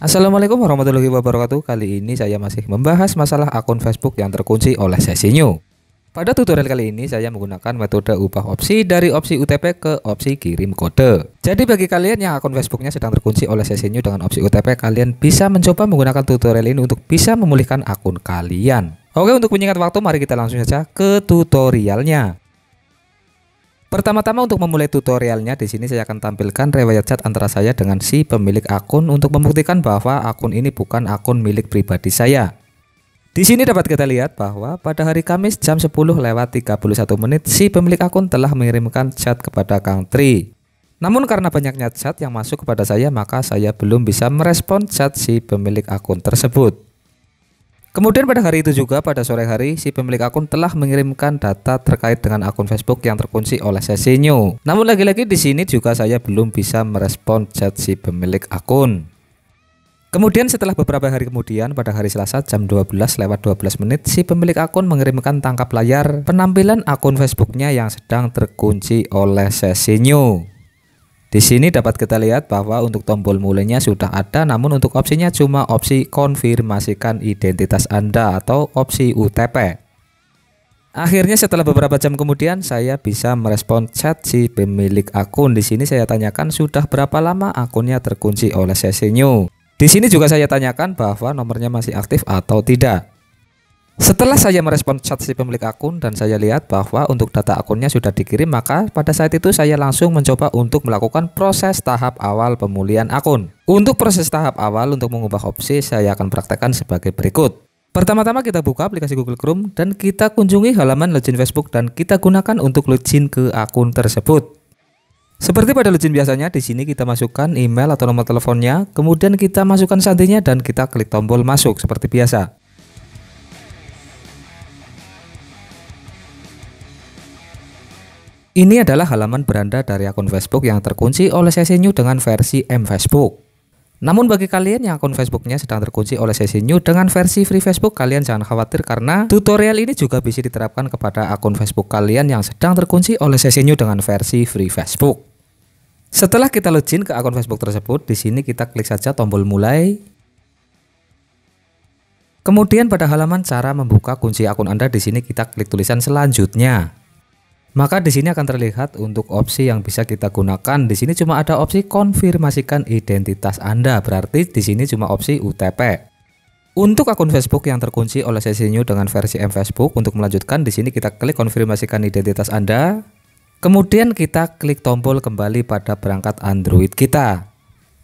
Assalamualaikum warahmatullahi wabarakatuh. Kali ini saya masih membahas masalah akun Facebook yang terkunci oleh sesi new. Pada tutorial kali ini saya menggunakan metode ubah opsi dari opsi UTP ke opsi kirim kode. Jadi bagi kalian yang akun Facebooknya sedang terkunci oleh sesi new dengan opsi UTP, kalian bisa mencoba menggunakan tutorial ini untuk bisa memulihkan akun kalian. Oke, untuk menyingkat waktu mari kita langsung saja ke tutorialnya. Pertama-tama untuk memulai tutorialnya, di sini saya akan tampilkan riwayat chat antara saya dengan si pemilik akun untuk membuktikan bahwa akun ini bukan akun milik pribadi saya. Di sini dapat kita lihat bahwa pada hari Kamis jam 10:31 menit si pemilik akun telah mengirimkan chat kepada Kang Tri. Namun karena banyaknya chat yang masuk kepada saya, maka saya belum bisa merespon chat si pemilik akun tersebut. Kemudian pada hari itu juga pada sore hari si pemilik akun telah mengirimkan data terkait dengan akun Facebook yang terkunci oleh sesi new. Namun lagi-lagi di sini juga saya belum bisa merespon chat si pemilik akun. Kemudian setelah beberapa hari kemudian pada hari Selasa jam 12:12 menit si pemilik akun mengirimkan tangkap layar penampilan akun Facebooknya yang sedang terkunci oleh sesi new. Di sini dapat kita lihat bahwa untuk tombol mulainya sudah ada, namun untuk opsinya cuma opsi konfirmasikan identitas Anda atau opsi UTP. Akhirnya setelah beberapa jam kemudian saya bisa merespon chat si pemilik akun. Di sini saya tanyakan sudah berapa lama akunnya terkunci oleh sesi new. Di sini juga saya tanyakan bahwa nomornya masih aktif atau tidak. Setelah saya merespon chat si pemilik akun dan saya lihat bahwa untuk data akunnya sudah dikirim, maka pada saat itu saya langsung mencoba untuk melakukan proses tahap awal pemulihan akun. Untuk proses tahap awal untuk mengubah opsi saya akan praktekkan sebagai berikut. Pertama-tama kita buka aplikasi Google Chrome dan kita kunjungi halaman login Facebook dan kita gunakan untuk login ke akun tersebut. Seperti pada login biasanya, di sini kita masukkan email atau nomor teleponnya, kemudian kita masukkan sandinya dan kita klik tombol masuk seperti biasa. Ini adalah halaman beranda dari akun Facebook yang terkunci oleh sesi new dengan versi mFacebook. Namun bagi kalian yang akun Facebooknya sedang terkunci oleh sesi new dengan versi free Facebook, kalian jangan khawatir karena tutorial ini juga bisa diterapkan kepada akun Facebook kalian yang sedang terkunci oleh sesi new dengan versi free Facebook. Setelah kita login ke akun Facebook tersebut, di sini kita klik saja tombol mulai. Kemudian pada halaman cara membuka kunci akun Anda, di sini kita klik tulisan selanjutnya. Maka di sini akan terlihat untuk opsi yang bisa kita gunakan. Di sini cuma ada opsi konfirmasikan identitas Anda, berarti di sini cuma opsi UTP. Untuk akun Facebook yang terkunci oleh sesi new dengan versi mFacebook, untuk melanjutkan di sini kita klik konfirmasikan identitas Anda. Kemudian kita klik tombol kembali pada perangkat Android kita.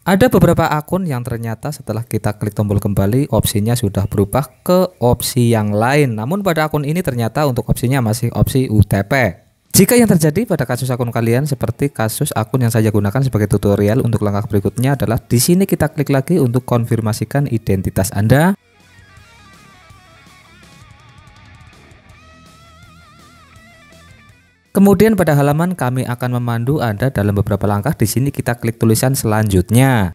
Ada beberapa akun yang ternyata setelah kita klik tombol kembali opsinya sudah berubah ke opsi yang lain. Namun pada akun ini ternyata untuk opsinya masih opsi UTP. Jika yang terjadi pada kasus akun kalian seperti kasus akun yang saya gunakan sebagai tutorial, untuk langkah berikutnya adalah di sini kita klik lagi untuk konfirmasikan identitas Anda. Kemudian pada halaman kami akan memandu Anda dalam beberapa langkah. Di sini kita klik tulisan selanjutnya.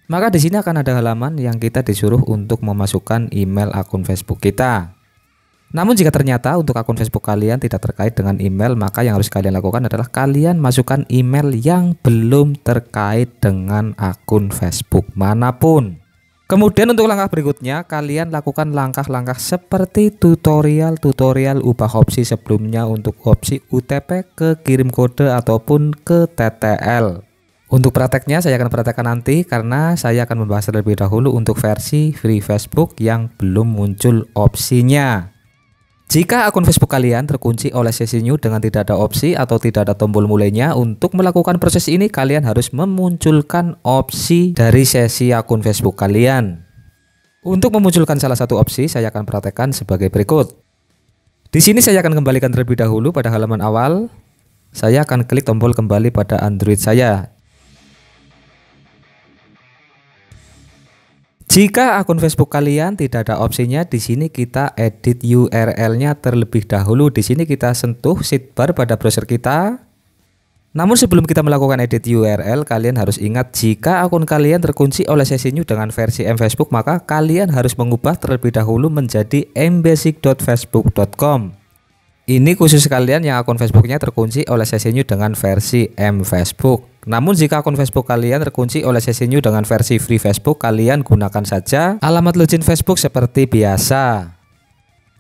Maka di sini akan ada halaman yang kita disuruh untuk memasukkan email akun Facebook kita. Namun jika ternyata untuk akun Facebook kalian tidak terkait dengan email, maka yang harus kalian lakukan adalah kalian masukkan email yang belum terkait dengan akun Facebook manapun. Kemudian untuk langkah berikutnya, kalian lakukan langkah-langkah seperti tutorial ubah opsi sebelumnya untuk opsi UTP ke kirim kode ataupun ke TTL. Untuk prakteknya saya akan praktekkan nanti karena saya akan membahas terlebih dahulu untuk versi free Facebook yang belum muncul opsinya. Jika akun Facebook kalian terkunci oleh sesi new dengan tidak ada opsi atau tidak ada tombol mulainya, untuk melakukan proses ini kalian harus memunculkan opsi dari sesi akun Facebook kalian. Untuk memunculkan salah satu opsi saya akan praktekkan sebagai berikut. Di sini saya akan kembalikan terlebih dahulu pada halaman awal. Saya akan klik tombol kembali pada Android saya. Jika akun Facebook kalian tidak ada opsinya, di sini kita edit URL-nya terlebih dahulu. Di sini kita sentuh sidebar pada browser kita. Namun sebelum kita melakukan edit URL, kalian harus ingat jika akun kalian terkunci oleh sesi new dengan versi mFacebook, maka kalian harus mengubah terlebih dahulu menjadi mbasic.facebook.com. Ini khusus kalian yang akun Facebooknya terkunci oleh sesi new dengan versi mFacebook. Namun jika akun Facebook kalian terkunci oleh sesi new dengan versi free Facebook, kalian gunakan saja alamat login Facebook seperti biasa.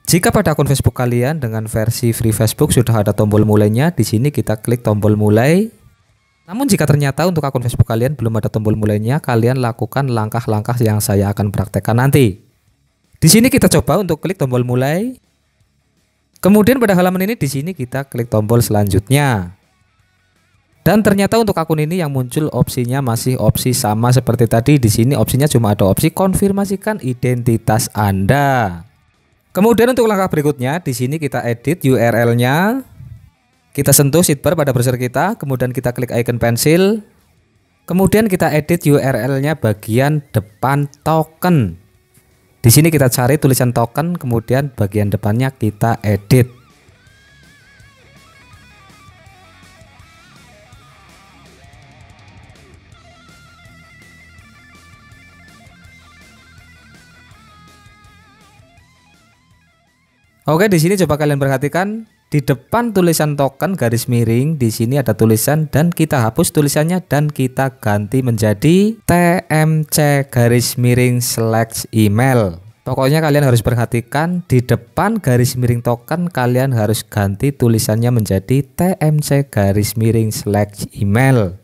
Jika pada akun Facebook kalian dengan versi free Facebook sudah ada tombol mulainya, di sini kita klik tombol mulai. Namun jika ternyata untuk akun Facebook kalian belum ada tombol mulainya, kalian lakukan langkah-langkah yang saya akan praktekkan nanti. Di sini kita coba untuk klik tombol mulai. Kemudian pada halaman ini di sini kita klik tombol selanjutnya. Dan ternyata untuk akun ini yang muncul opsinya masih opsi sama seperti tadi. Di sini opsinya cuma ada opsi konfirmasikan identitas Anda. Kemudian untuk langkah berikutnya, di sini kita edit URL-nya. Kita sentuh sidebar pada browser kita, kemudian kita klik icon pensil. Kemudian kita edit URL-nya bagian depan token. Di sini kita cari tulisan token, kemudian bagian depannya kita edit. Oke, di sini coba kalian perhatikan di depan tulisan token garis miring di sini ada tulisan dan kita hapus tulisannya dan kita ganti menjadi TMC garis miring / email. Pokoknya kalian harus perhatikan di depan garis miring token kalian harus ganti tulisannya menjadi TMC garis miring / email.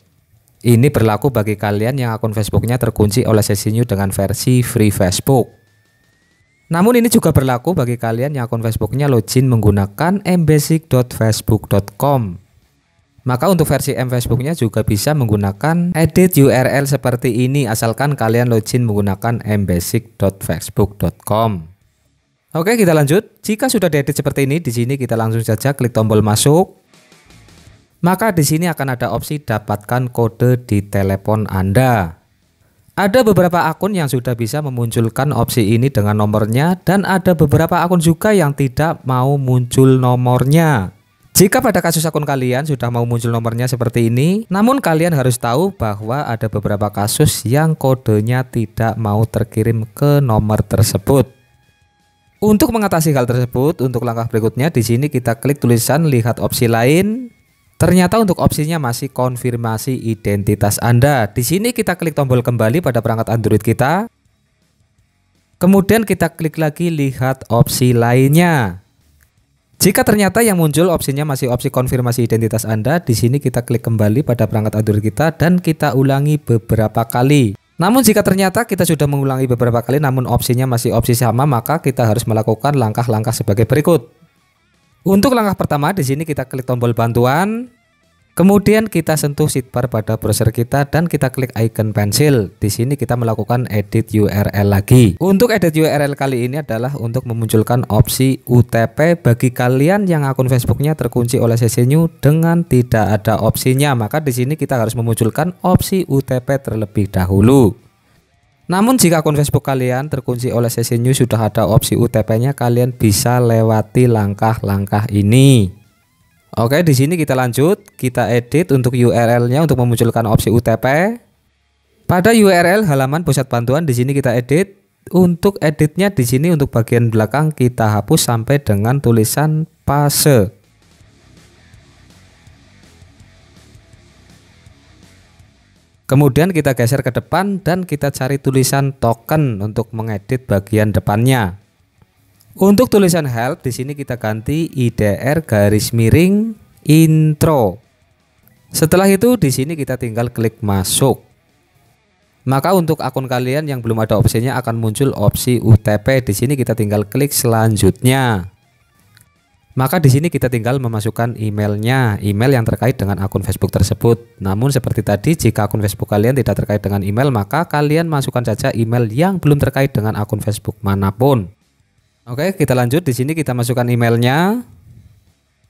Ini berlaku bagi kalian yang akun Facebooknya terkunci oleh sesi new dengan versi free Facebook. Namun ini juga berlaku bagi kalian yang akun Facebooknya login menggunakan mbasic.facebook.com. Maka untuk versi mFacebooknya juga bisa menggunakan edit URL seperti ini asalkan kalian login menggunakan mbasic.facebook.com. Oke, kita lanjut. Jika sudah diedit seperti ini, di sini kita langsung saja klik tombol masuk. Maka di sini akan ada opsi dapatkan kode di telepon Anda. Ada beberapa akun yang sudah bisa memunculkan opsi ini dengan nomornya dan ada beberapa akun juga yang tidak mau muncul nomornya. Jika pada kasus akun kalian sudah mau muncul nomornya seperti ini, namun kalian harus tahu bahwa ada beberapa kasus yang kodenya tidak mau terkirim ke nomor tersebut. Untuk mengatasi hal tersebut, untuk langkah berikutnya di sini kita klik tulisan lihat opsi lain. Ternyata untuk opsinya masih konfirmasi identitas Anda. Di sini kita klik tombol kembali pada perangkat Android kita. Kemudian kita klik lagi lihat opsi lainnya. Jika ternyata yang muncul opsinya masih opsi konfirmasi identitas Anda, di sini kita klik kembali pada perangkat Android kita dan kita ulangi beberapa kali. Namun jika ternyata kita sudah mengulangi beberapa kali namun opsinya masih opsi sama, maka kita harus melakukan langkah-langkah sebagai berikut. Untuk langkah pertama di sini kita klik tombol bantuan, kemudian kita sentuh sidebar pada browser kita dan kita klik icon pensil. Di sini kita melakukan edit URL lagi. Untuk edit URL kali ini adalah untuk memunculkan opsi UTP bagi kalian yang akun Facebooknya terkunci oleh sesi new dengan tidak ada opsinya. Maka di sini kita harus memunculkan opsi UTP terlebih dahulu. Namun jika akun Facebook kalian terkunci oleh sesi new sudah ada opsi UTP-nya, kalian bisa lewati langkah-langkah ini. Oke, di sini kita lanjut, kita edit untuk URL-nya untuk memunculkan opsi UTP. Pada URL halaman pusat bantuan di sini kita edit. Untuk editnya di sini untuk bagian belakang kita hapus sampai dengan tulisan pase. Kemudian kita geser ke depan dan kita cari tulisan token untuk mengedit bagian depannya. Untuk tulisan help di sini kita ganti IDR garis miring intro. Setelah itu di sini kita tinggal klik masuk. Maka untuk akun kalian yang belum ada opsinya akan muncul opsi UTP. Di sini kita tinggal klik selanjutnya. Maka di sini kita tinggal memasukkan emailnya, email yang terkait dengan akun Facebook tersebut. Namun seperti tadi, jika akun Facebook kalian tidak terkait dengan email, maka kalian masukkan saja email yang belum terkait dengan akun Facebook manapun. Oke, kita lanjut. Di sini kita masukkan emailnya.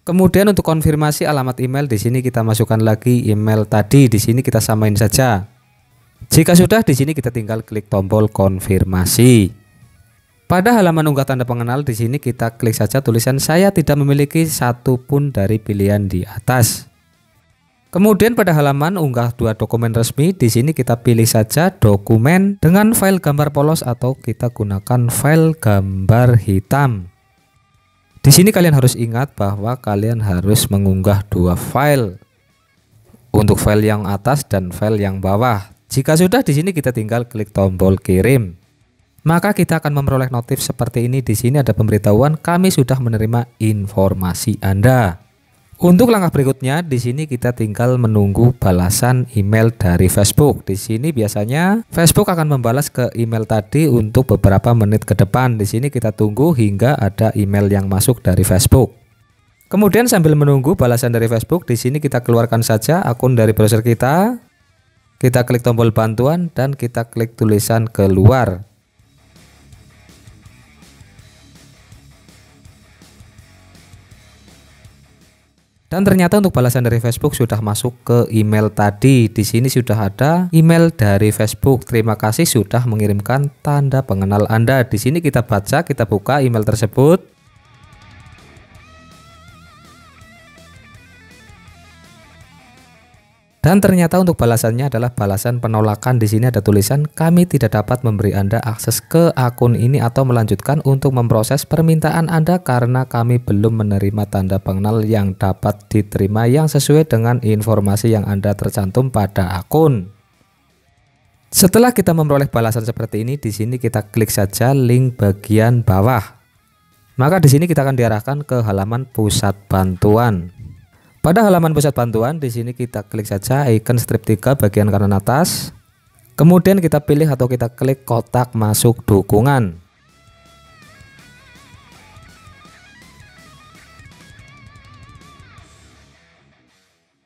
Kemudian untuk konfirmasi alamat email di sini kita masukkan lagi email tadi. Di sini kita samain saja. Jika sudah, di sini kita tinggal klik tombol konfirmasi. Pada halaman unggah tanda pengenal di sini kita klik saja tulisan saya tidak memiliki satupun dari pilihan di atas. Kemudian pada halaman unggah 2 dokumen resmi, di sini kita pilih saja dokumen dengan file gambar polos atau kita gunakan file gambar hitam. Di sini kalian harus ingat bahwa kalian harus mengunggah 2 file. Untuk file yang atas dan file yang bawah. Jika sudah, di sini kita tinggal klik tombol kirim. Maka kita akan memperoleh notif seperti ini. Di sini ada pemberitahuan kami sudah menerima informasi Anda. Untuk langkah berikutnya, di sini kita tinggal menunggu balasan email dari Facebook. Di sini biasanya Facebook akan membalas ke email tadi untuk beberapa menit ke depan. Di sini kita tunggu hingga ada email yang masuk dari Facebook. Kemudian sambil menunggu balasan dari Facebook, di sini kita keluarkan saja akun dari browser kita. Kita klik tombol bantuan dan kita klik tulisan keluar. Dan ternyata untuk balasan dari Facebook sudah masuk ke email tadi. Di sini sudah ada email dari Facebook. Terima kasih sudah mengirimkan tanda pengenal Anda. Di sini kita baca, kita buka email tersebut. Dan ternyata untuk balasannya adalah balasan penolakan. Di sini ada tulisan kami tidak dapat memberi Anda akses ke akun ini atau melanjutkan untuk memproses permintaan Anda karena kami belum menerima tanda pengenal yang dapat diterima yang sesuai dengan informasi yang Anda tercantum pada akun. Setelah kita memperoleh balasan seperti ini, di sini kita klik saja link bagian bawah. Maka di sini kita akan diarahkan ke halaman pusat bantuan. Pada halaman pusat bantuan, di sini kita klik saja icon strip 3 bagian kanan atas. Kemudian kita pilih atau kita klik kotak masuk dukungan.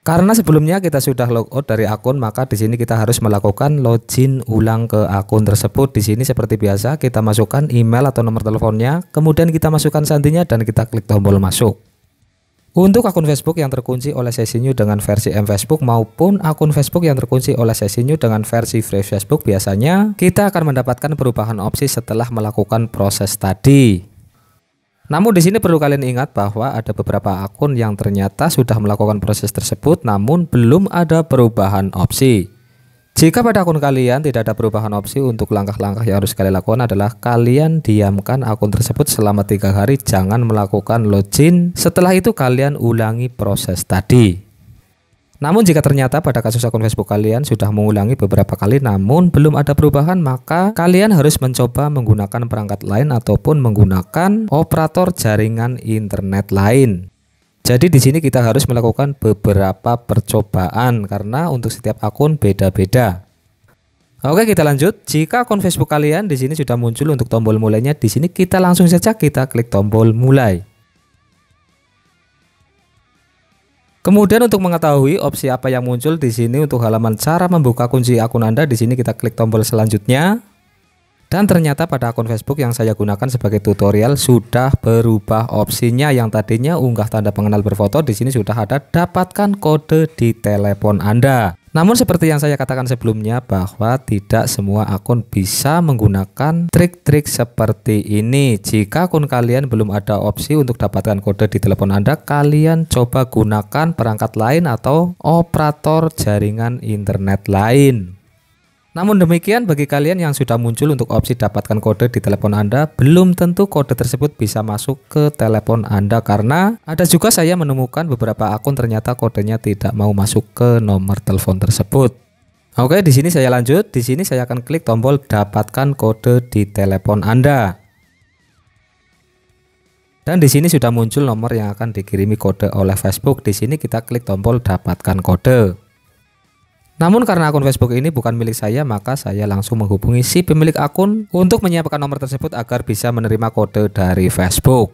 Karena sebelumnya kita sudah logout dari akun, maka di sini kita harus melakukan login ulang ke akun tersebut. Di sini seperti biasa kita masukkan email atau nomor teleponnya, kemudian kita masukkan sandinya dan kita klik tombol masuk. Untuk akun Facebook yang terkunci oleh sesi new dengan versi M Facebook maupun akun Facebook yang terkunci oleh sesi new dengan versi free Facebook, biasanya kita akan mendapatkan perubahan opsi setelah melakukan proses tadi. Namun di sini perlu kalian ingat bahwa ada beberapa akun yang ternyata sudah melakukan proses tersebut namun belum ada perubahan opsi. Jika pada akun kalian tidak ada perubahan opsi, untuk langkah-langkah yang harus kalian lakukan adalah kalian diamkan akun tersebut selama 3 hari, jangan melakukan login. Setelah itu kalian ulangi proses tadi. Namun jika ternyata pada kasus akun Facebook kalian sudah mengulangi beberapa kali namun belum ada perubahan, maka kalian harus mencoba menggunakan perangkat lain ataupun menggunakan operator jaringan internet lain. Jadi di sini kita harus melakukan beberapa percobaan karena untuk setiap akun beda-beda. Oke, kita lanjut. Jika akun Facebook kalian di sini sudah muncul untuk tombol mulainya, di sini kita langsung saja kita klik tombol mulai. Kemudian untuk mengetahui opsi apa yang muncul di sini untuk halaman cara membuka kunci akun Anda, di sini kita klik tombol selanjutnya. Dan ternyata pada akun Facebook yang saya gunakan sebagai tutorial sudah berubah opsinya. Yang tadinya unggah tanda pengenal berfoto, di sini sudah ada dapatkan kode di telepon Anda. Namun seperti yang saya katakan sebelumnya bahwa tidak semua akun bisa menggunakan trik-trik seperti ini. Jika akun kalian belum ada opsi untuk dapatkan kode di telepon Anda, kalian coba gunakan perangkat lain atau operator jaringan internet lain. Namun demikian, bagi kalian yang sudah muncul untuk opsi dapatkan kode di telepon Anda, belum tentu kode tersebut bisa masuk ke telepon Anda karena ada juga saya menemukan beberapa akun ternyata kodenya tidak mau masuk ke nomor telepon tersebut. Oke, di sini saya lanjut. Di sini saya akan klik tombol dapatkan kode di telepon Anda. Dan di sini sudah muncul nomor yang akan dikirimi kode oleh Facebook. Di sini kita klik tombol dapatkan kode. Namun karena akun Facebook ini bukan milik saya, maka saya langsung menghubungi si pemilik akun untuk menyiapkan nomor tersebut agar bisa menerima kode dari Facebook.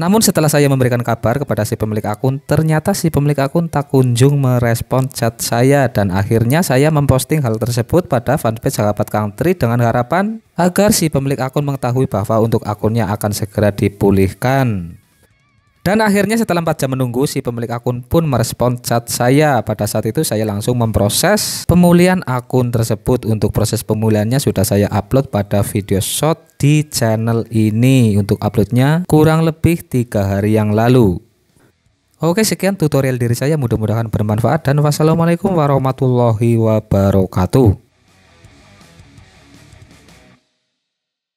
Namun setelah saya memberikan kabar kepada si pemilik akun, ternyata si pemilik akun tak kunjung merespon chat saya dan akhirnya saya memposting hal tersebut pada fanpage Sahabat Kang Tri dengan harapan agar si pemilik akun mengetahui bahwa untuk akunnya akan segera dipulihkan. Dan akhirnya setelah 4 jam menunggu, si pemilik akun pun merespon chat saya. Pada saat itu saya langsung memproses pemulihan akun tersebut. Untuk proses pemulihannya sudah saya upload pada video short di channel ini. Untuk uploadnya kurang lebih 3 hari yang lalu. Oke, sekian tutorial dari saya, mudah-mudahan bermanfaat dan wassalamualaikum warahmatullahi wabarakatuh.